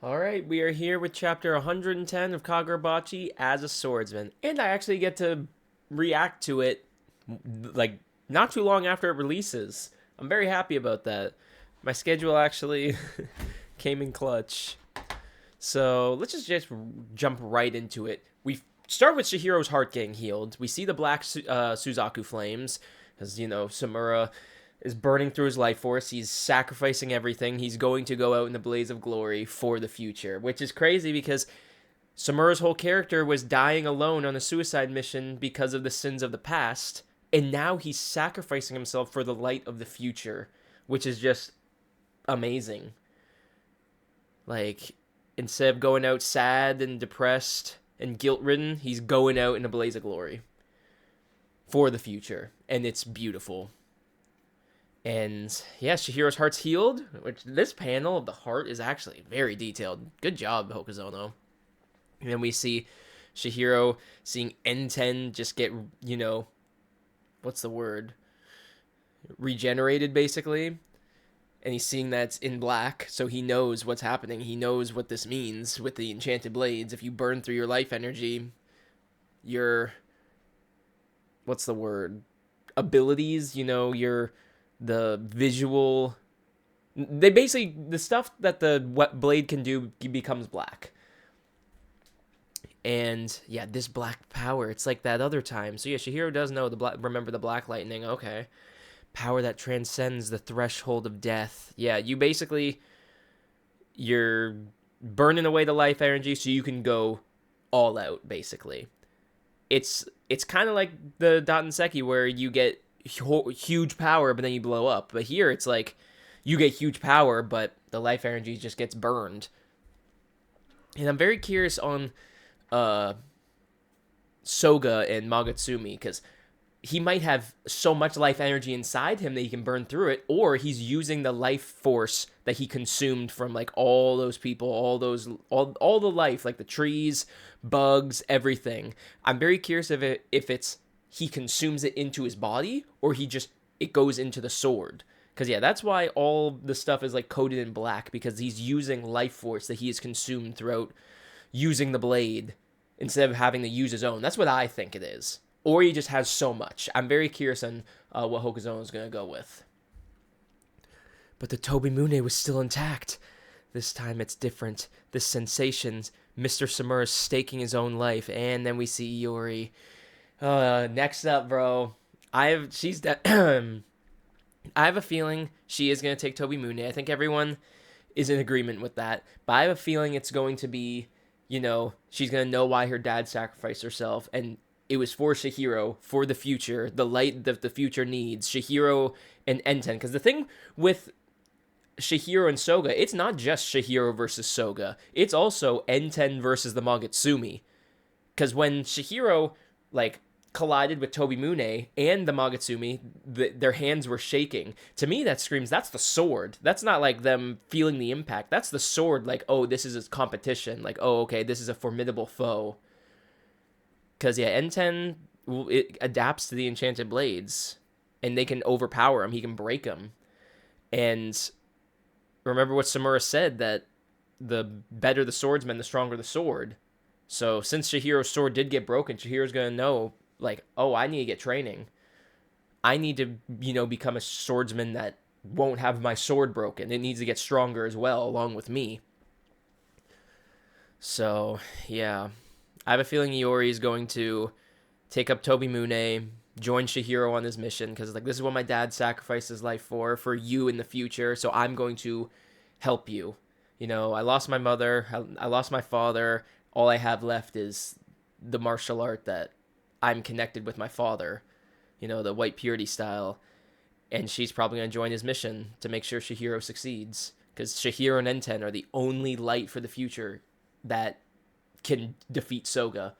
All right, we are here with chapter 110 of Kagurabachi as a swordsman, and I actually get to react to it like not too long after it releases. I'm very happy about that. My schedule actually came in clutch. So let's just jump right into it. We start with Shihiro's heart getting healed. We see the black Suzaku flames, as Samura is burning through his life force. He's sacrificing everything. He's going to go out in the blaze of glory for the future, which is crazy because Samura's whole character was dying alone on a suicide mission because of the sins of the past, and now he's sacrificing himself for the light of the future, which is just amazing. Like, instead of going out sad and depressed and guilt ridden, he's going out in a blaze of glory for the future, and it's beautiful. And yeah, Shihiro's heart's healed, which this panel of the heart is actually very detailed. Good job, Hokuzono. And then we see Shihiro seeing N10 just get, what's the word? Regenerated, basically. And he's seeing that's in black, so he knows what's happening. He knows what this means with the enchanted blades. If you burn through your life energy, your, what's the word? Abilities, your the visual, they basically, the stuff that the blade can do becomes black. And yeah, this black power, it's like that other time. So yeah, Shihiro does know remember the black lightning. Okay, power that transcends the threshold of death. Yeah, you're burning away the life energy so you can go all out. Basically, it's kind of like the Dattenseki where you get huge power, but then you blow up. But here, it's like you get huge power, but the life energy just gets burned. And I'm very curious on Soga and Magatsumi, because he might have so much life energy inside him that he can burn through it, or he's using the life force that he consumed from like all those people, all the life, like the trees, bugs, everything. I'm very curious if it's he consumes it into his body, or it goes into the sword. Because yeah, that's why all the stuff is like coated in black, because he's using life force that he has consumed throughout using the blade instead of having to use his own. That's what I think it is. Or he just has so much. I'm very curious on what Hokuzono is going to go with. But the Tobimune was still intact. This time it's different. This sensations, Mr. Samura's staking his own life, and then we see Iori. Next up, bro. I have a feeling she is going to take Tobimune. I think everyone is in agreement with that. But I have a feeling it's going to be, she's going to know why her dad sacrificed herself. And it was for Shihiro, for the future, the light that the future needs. Shihiro and Enten. Because the thing with Shihiro and Soga, it's not just Shihiro versus Soga. It's also Enten versus the Magatsumi. Because when Shihiro, collided with Tobimune and the Magatsumi, their hands were shaking. To me, that screams, that's the sword. That's not like them feeling the impact. That's the sword, oh, this is a competition. Oh, okay, this is a formidable foe. Because, yeah, N10, it adapts to the enchanted blades, and they can overpower him. He can break him. And remember what Samura said, that the better the swordsman, the stronger the sword. So since Shihiro's sword did get broken, Shihiro's going to know, oh, I need to get training. I need to, become a swordsman that won't have my sword broken. It needs to get stronger as well, along with me. So, yeah. I have a feeling Iori is going to take up Tobimune, join Shihiro on his mission, because, this is what my dad sacrificed his life for you in the future, so I'm going to help you. I lost my mother, I lost my father, all I have left is the martial art that I'm connected with my father, the white purity style, and she's probably going to join his mission to make sure Shihiro succeeds, because Shihiro and Enten are the only light for the future that can defeat Soga.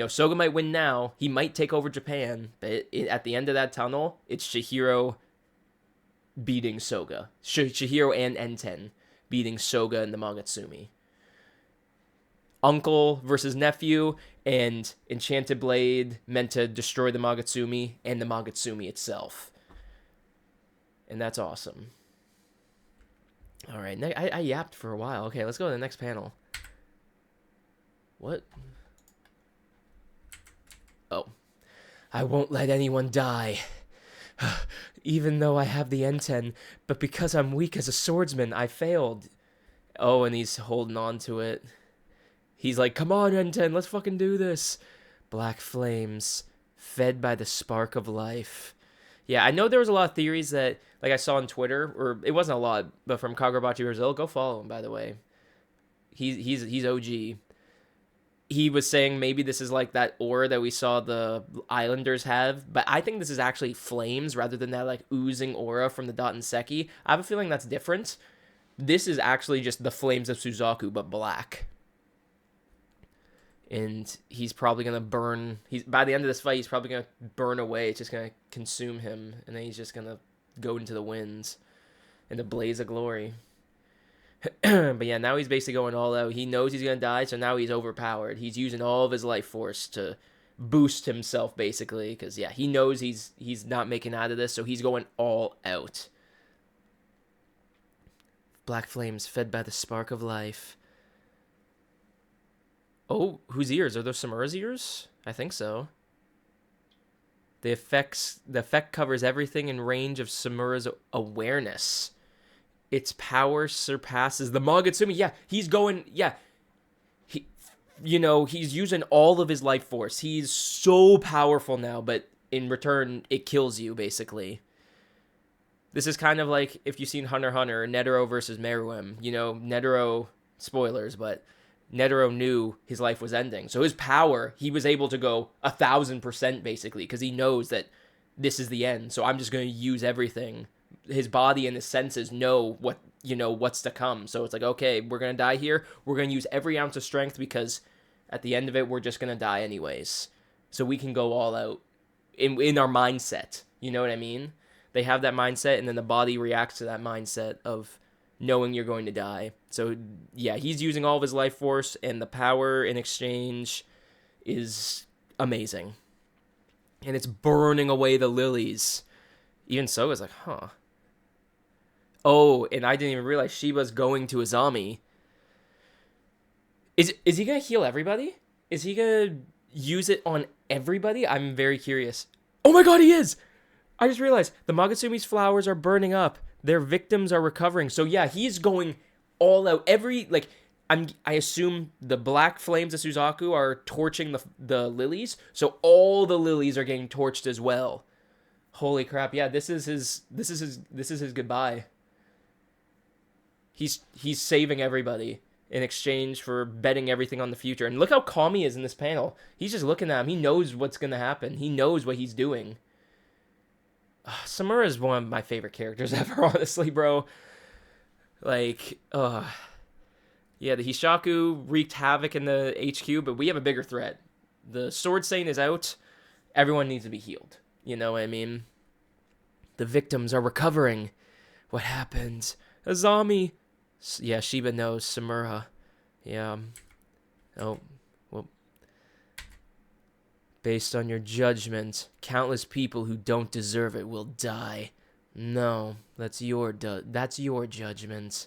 Soga might win now, he might take over Japan, but at the end of that tunnel, it's Shihiro beating Soga. Shihiro and Enten beating Soga and the Magatsumi. Uncle versus nephew, and Enchanted Blade meant to destroy the Magatsumi and the Magatsumi itself. And that's awesome. All right, I yapped for a while. Okay, let's go to the next panel. What? Oh. I won't let anyone die. Even though I have the N10, but because I'm weak as a swordsman, I failed. Oh, and he's holding on to it. He's like, come on, N10, let's fucking do this. Black flames, fed by the spark of life. Yeah, I know there was a lot of theories that, like I saw on Twitter, or it wasn't a lot, but from Kagurabachi Brazil. Go follow him, by the way. He's OG. He was saying maybe this is like that aura that we saw the Islanders have, but I think this is actually flames rather than that like oozing aura from the Seki. I have a feeling that's different. This is actually just the flames of Suzaku, but black. And he's probably gonna burn. By the end of this fight, he's probably gonna burn away. It's just gonna consume him, and then he's just gonna go into the winds, in the blaze of glory. But yeah, now he's basically going all out. He knows he's gonna die, so now he's overpowered. He's using all of his life force to boost himself, basically, because yeah, he knows he's not making out of this, so he's going all out. Black flames fed by the spark of life. Oh, whose ears? Are those Samura's ears? I think so. The effect covers everything in range of Samura's awareness. Its power surpasses the Magatsumi. Yeah, he's going. Yeah, he's using all of his life force. He's so powerful now, but in return, it kills you basically. This is kind of like if you've seen Hunter x Hunter, Netero versus Meruem. Netero, spoilers, but Netero knew his life was ending. So his power, he was able to go 1,000% basically, because he knows that this is the end. So I'm just going to use everything. His body and his senses know what's to come. So it's like, okay, we're going to die here. We're going to use every ounce of strength because at the end of it, we're just going to die anyways. So we can go all out in our mindset. You know what I mean? They have that mindset, and then the body reacts to that mindset of knowing you're going to die. So yeah, he's using all of his life force, and the power in exchange is amazing. And it's burning away the lilies. Even Soga's like, huh. Oh, and I didn't even realize Shiba's going to Azami. Is he going to heal everybody? Is he going to use it on everybody? I'm very curious. Oh my god, he is! I just realized the Magatsumi's flowers are burning up. Their victims are recovering. So yeah, he's going all out. I assume the black flames of Suzaku are torching the lilies. So all the lilies are getting torched as well. Holy crap! Yeah, this is his goodbye. He's saving everybody in exchange for betting everything on the future. And look how calm he is in this panel. He's just looking at him. He knows what's gonna happen. He knows what he's doing. Samura is one of my favorite characters ever, honestly, bro. Yeah, the Hishaku wreaked havoc in the HQ, but we have a bigger threat. The Sword Saint is out. Everyone needs to be healed. You know what I mean? The victims are recovering. What happened? Azami. Yeah, Shiba knows. Samura. Yeah. Oh. Well. Based on your judgment, countless people who don't deserve it will die. No, that's your judgment.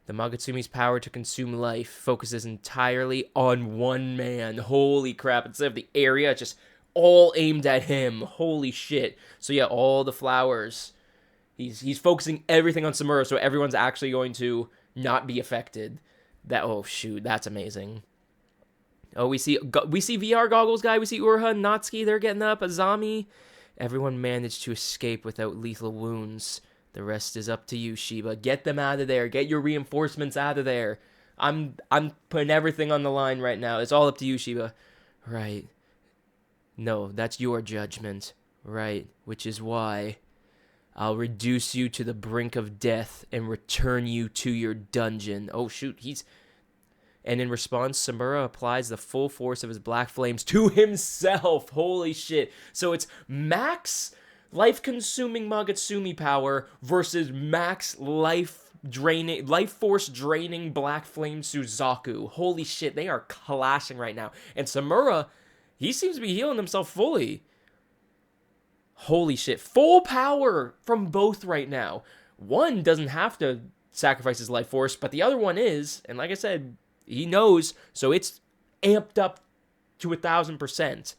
The Magatsumi's power to consume life focuses entirely on one man. Holy crap, instead of the area, it's just all aimed at him. Holy shit. So yeah, all the flowers. He's focusing everything on Samura, so everyone's actually going to not be affected. Oh shoot, that's amazing. Oh, we see VR goggles guy. We see Urha and Natsuki. They're getting up. Azami. Everyone managed to escape without lethal wounds. The rest is up to you, Shiba. Get them out of there. Get your reinforcements out of there. I'm putting everything on the line right now. It's all up to you, Shiba. Right. No, that's your judgment. Right. Which is why I'll reduce you to the brink of death and return you to your dungeon. Oh, shoot. And in response, Samura applies the full force of his black flames to himself. Holy shit. So it's max life-consuming Magatsumi power versus max life force draining black flame Suzaku. Holy shit, they are clashing right now. And Samura, he seems to be healing himself fully. Holy shit, full power from both right now. One doesn't have to sacrifice his life force, but the other one is, and like I said, he knows, so it's amped up to 1,000%.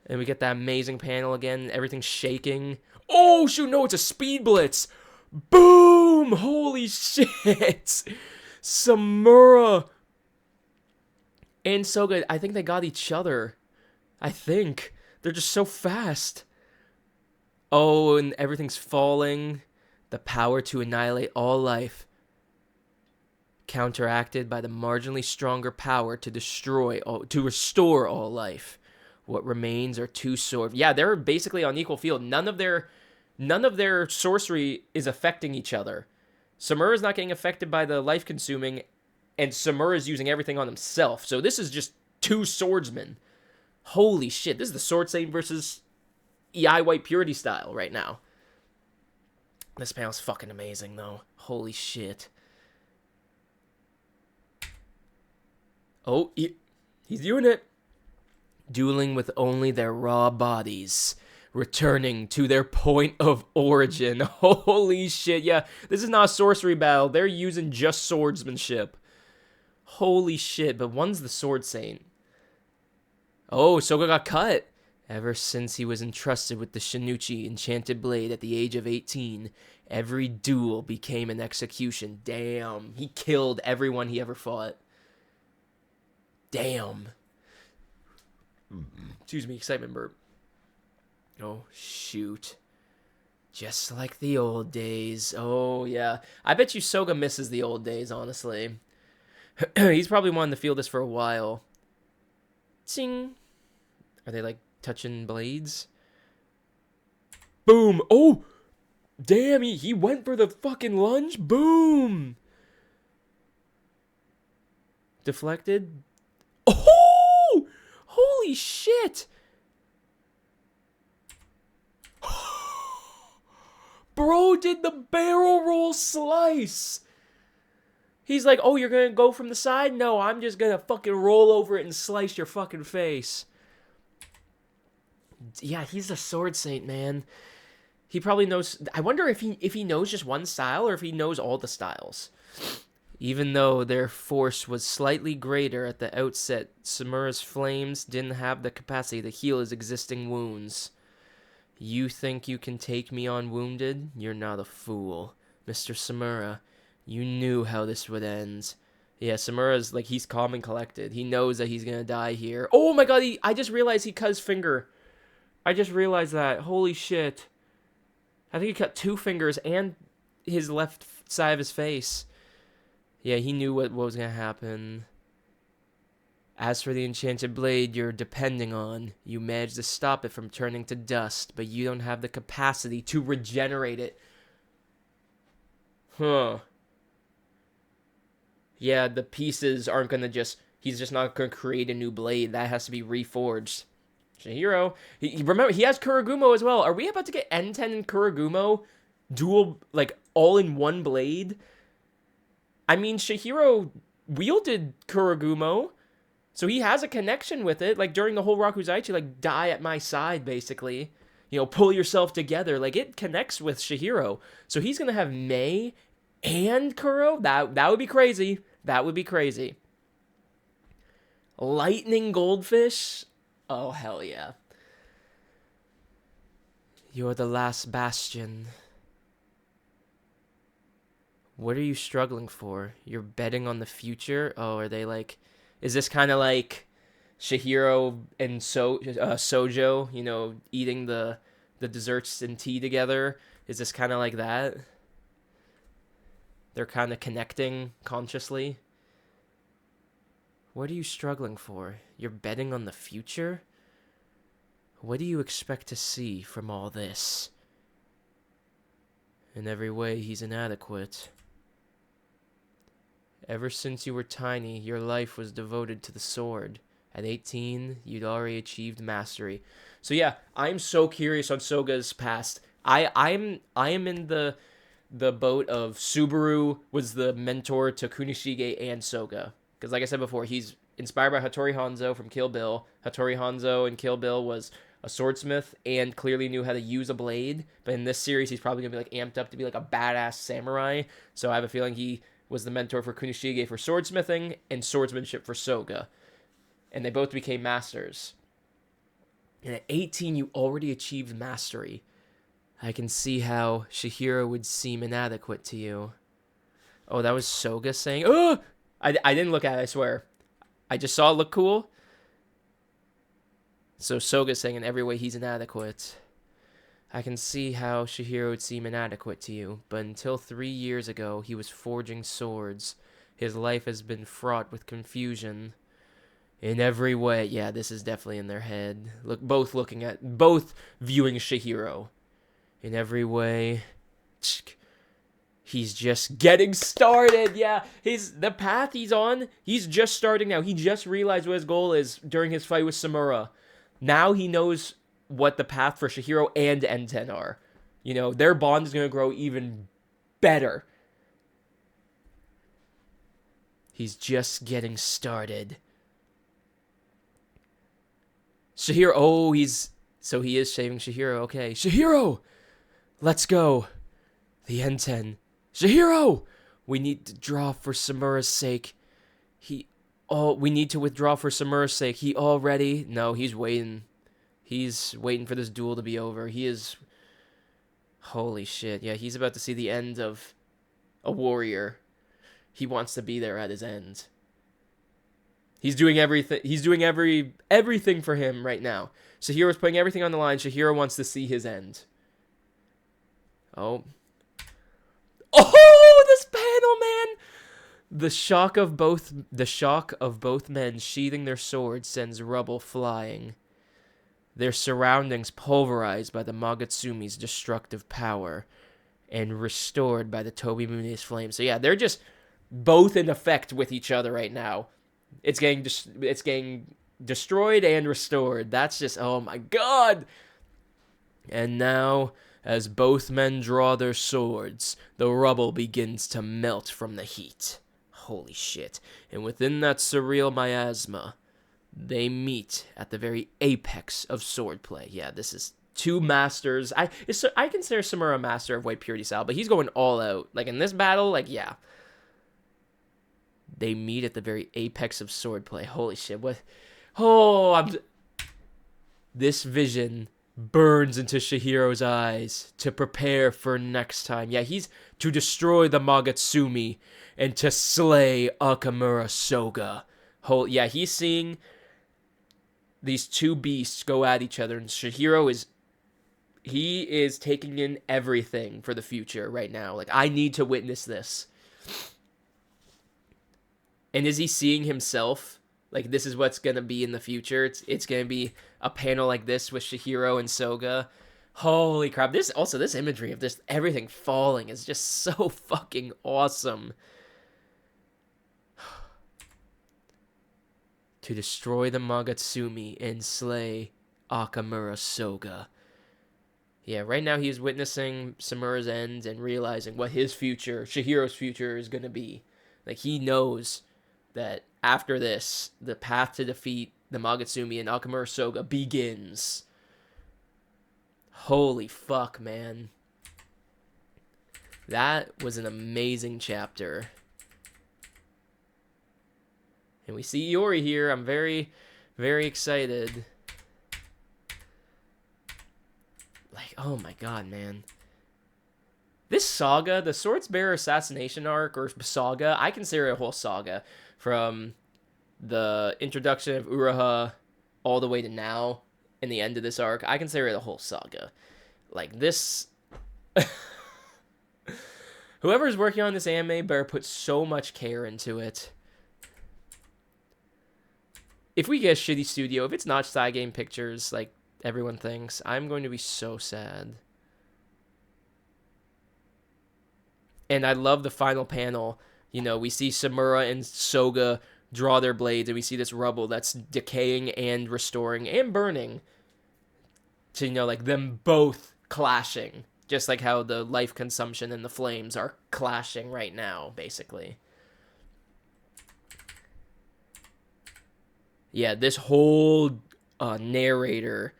And we get that amazing panel again, everything's shaking. Oh, shoot, no, it's a speed blitz. Boom! Holy shit! Samura and Soga, I think they got each other. I think. They're just so fast. Oh, and everything's falling. The power to annihilate all life. Counteracted by the marginally stronger power to restore all life. What remains are two swords. Yeah, they're basically on equal field. None of their sorcery is affecting each other. Samura's not getting affected by the life consuming, and Samura's using everything on himself. So this is just two swordsmen. Holy shit, this is the Sword Saint versus EI White Purity style right now. This panel's fucking amazing, though. Holy shit. Oh, he's doing it. Dueling with only their raw bodies. Returning to their point of origin. Holy shit, yeah. This is not a sorcery battle. They're using just swordsmanship. Holy shit, but one's the Sword Saint. Oh, Soga got cut. Ever since he was entrusted with the Shinichi enchanted blade at the age of 18, every duel became an execution. Damn. He killed everyone he ever fought. Damn. Excuse me, excitement burp. Oh, shoot. Just like the old days. Oh, yeah. I bet you Soga misses the old days, honestly. He's probably wanted to feel this for a while. Ting. Are they, like, touching blades? Boom. Oh! Damn, he went for the fucking lunge. Boom! Deflected. Oh! Holy shit! Bro did the barrel roll slice. He's like, oh, you're gonna go from the side? No, I'm just gonna fucking roll over it and slice your fucking face. Yeah, he's a Sword Saint, man. He probably knows. I wonder if he knows just one style or if he knows all the styles. Even though their force was slightly greater at the outset, Samura's flames didn't have the capacity to heal his existing wounds. You think you can take me on wounded? You're not a fool. Mr. Samura, you knew how this would end. Yeah, Samura's, like, he's calm and collected. He knows that he's gonna die here. Oh my god, I just realized he cut his finger. I just realized that. Holy shit. I think he cut 2 fingers and his left side of his face. Yeah, he knew what was gonna happen. As for the enchanted blade you're depending on, you managed to stop it from turning to dust, but you don't have the capacity to regenerate it. Huh. Yeah, the pieces aren't gonna he's just not gonna create a new blade. That has to be reforged. Chihiro, remember, he has Kuragumo as well. Are we about to get N10 and Kuragumo dual, like, all in one blade? I mean, Chihiro wielded Kuragumo, so he has a connection with it. Like, during the whole Rakuzaichi, like, die at my side, basically. You know, pull yourself together. Like, it connects with Chihiro. So he's gonna have Mei and Kuro? That would be crazy. That would be crazy. Lightning Goldfish? Oh, hell yeah. You're the last bastion. What are you struggling for? You're betting on the future? Oh, are they like... Is this kind of like Chihiro and Sojo, you know, eating the desserts and tea together? Is this kind of like that? They're kind of connecting consciously. What are you struggling for? You're betting on the future? What do you expect to see from all this? In every way, he's inadequate. Ever since you were tiny, your life was devoted to the sword. At 18, you'd already achieved mastery. So yeah, I'm so curious on Soga's past. I am in the boat of Subaru was the mentor to Kunishige and Soga. Because like I said before, he's inspired by Hattori Hanzo from Kill Bill. Hattori Hanzo in Kill Bill was a swordsmith and clearly knew how to use a blade. But in this series, he's probably gonna be like amped up to be like a badass samurai. So I have a feeling he was the mentor for Kunishige for swordsmithing and swordsmanship for Soga, and they both became masters. And at 18, you already achieved mastery. I can see how Chihiro would seem inadequate to you. Oh, that was Soga saying, oh! I didn't look at it, I swear. I just saw it look cool. So Soga's saying in every way he's inadequate. I can see how Chihiro would seem inadequate to you, but until 3 years ago, he was forging swords. His life has been fraught with confusion. In every way, yeah, this is definitely in their head. Both viewing Chihiro. In every way, he's just getting started. Yeah, the path he's on, he's just starting now. He just realized what his goal is during his fight with Samura. Now he knows what the path for Chihiro and Enten are. You know, their bond is going to grow even better. He's just getting started. Chihiro, oh, he is saving Chihiro. Okay, Chihiro, let's go. The Enten. Chihiro, we need to draw for Samura's sake. We need to withdraw for Samura's sake. No, he's waiting. He's waiting for this duel to be over. He is... Holy shit. Yeah, he's about to see the end of a warrior. He wants to be there at his end. He's doing everything. He's doing everything for him right now. Chihiro's putting everything on the line. Chihiro wants to see his end. Oh. Oh, this panel, man! The shock of both men sheathing their swords sends rubble flying. Their surroundings pulverized by the Magatsumi's destructive power and restored by the Tobimune's flame. So yeah, they're just both in effect with each other right now. It's getting destroyed and restored. That's just, oh my god! And now, as both men draw their swords, the rubble begins to melt from the heat. Holy shit. And within that surreal miasma, they meet at the very apex of swordplay. Yeah, this is two masters. I consider Samura a master of white purity style, but he's going all out. Like, in this battle, like, yeah. They meet at the very apex of swordplay. Holy shit, what? Oh, This vision burns into Chihiro's eyes to prepare for next time. Yeah, he's to destroy the Magatsumi and to slay Akamura Soga. Yeah, he's seeing these two beasts go at each other, and Chihiro is taking in everything for the future right now. Like, I need to witness this. And is he seeing himself? Like, this is what's going to be in the future. It's going to be a panel like this with Chihiro and Soga. Holy crap. This imagery of this everything falling is just so fucking awesome. To destroy the Magatsumi and slay Akamura Soga. Yeah, right now he's witnessing Samura's end and realizing what his future, Chihiro's future, is going to be. Like, he knows that after this, the path to defeat the Magatsumi and Akamura Soga begins. Holy fuck, man. That was an amazing chapter. And we see Iori here. I'm very, very excited. Like, oh my god, man. This saga, the Swordsbearer assassination arc, or saga, I consider it a whole saga. From the introduction of Uraha all the way to now, and the end of this arc, I consider it a whole saga. Like, this... Whoever's working on this anime better put so much care into it. If we get a shitty studio, if it's not Cygames Pictures, like everyone thinks, I'm going to be so sad. And I love the final panel. You know, we see Samura and Soga draw their blades, and we see this rubble that's decaying and restoring and burning. To, you know, like, them both clashing. Just like how the life consumption and the flames are clashing right now, basically. Yeah, this whole narrator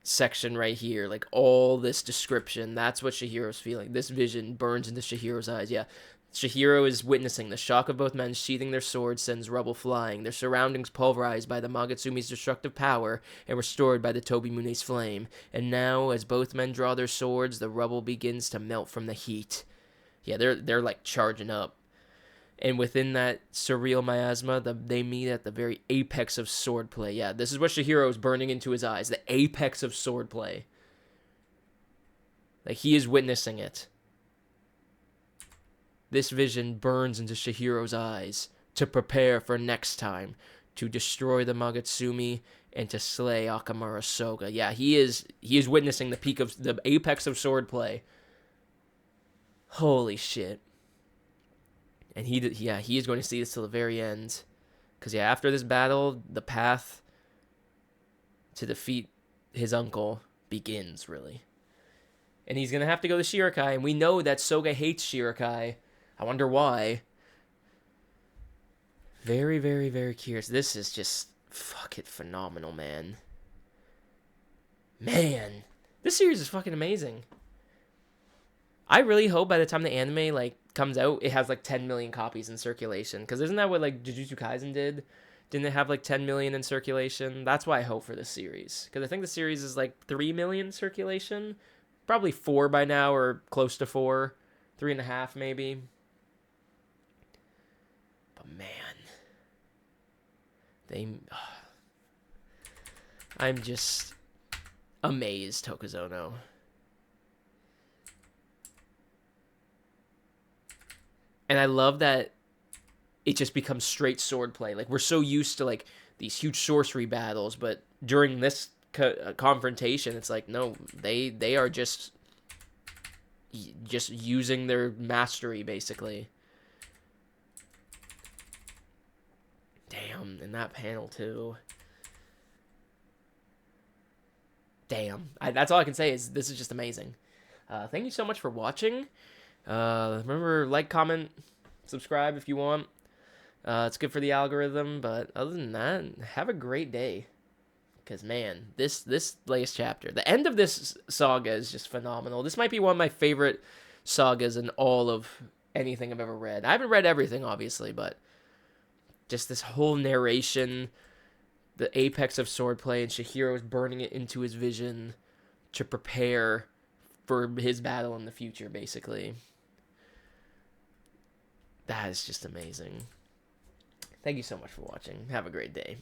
section right here, like all this description, that's what Shihiro's feeling. This vision burns into Shihiro's eyes. Yeah. Shihiro is witnessing the shock of both men sheathing their swords sends rubble flying, their surroundings pulverized by the Magatsumi's destructive power and restored by the Tobimune's flame. And now, as both men draw their swords, the rubble begins to melt from the heat. Yeah, they're like charging up. And within that surreal miasma, they meet at the very apex of swordplay. Yeah, this is what Shihiro is burning into his eyes. The apex of swordplay. Like, he is witnessing it. This vision burns into Shihiro's eyes to prepare for next time, to destroy the Magatsumi and to slay Akamura Soga. Yeah, he is witnessing the apex of swordplay. Holy shit. And he is going to see this till the very end. Because, yeah, after this battle, the path to defeat his uncle begins, really. And he's going to have to go to Shirikai. And we know that Soga hates Shirikai. I wonder why. Very, very, very curious. This is just fucking phenomenal, man. Man. This series is fucking amazing. I really hope by the time the anime, like, comes out, it has, like, 10 million copies in circulation. Because isn't that what, like, Jujutsu Kaisen did? Didn't it have, like, 10 million in circulation? That's why I hope for this series. Because I think the series is, like, 3 million circulation. Probably 4 by now, or close to 4. 3.5, maybe. But, man. I'm just amazed, Hokuzono. And I love that it just becomes straight swordplay. Like, we're so used to, like, these huge sorcery battles, but during this confrontation, it's like, no, they are just using their mastery, basically. Damn, and that panel, too. Damn. That's all I can say is this is just amazing. Thank you so much for watching. Remember, like, comment, subscribe if you want. It's good for the algorithm, but other than that, have a great day. Because, man, this latest chapter, the end of this saga is just phenomenal. This might be one of my favorite sagas in all of anything I've ever read. I haven't read everything, obviously, but just this whole narration, the apex of swordplay, and Shihiro is burning it into his vision to prepare for his battle in the future, basically. That is just amazing. Thank you so much for watching. Have a great day.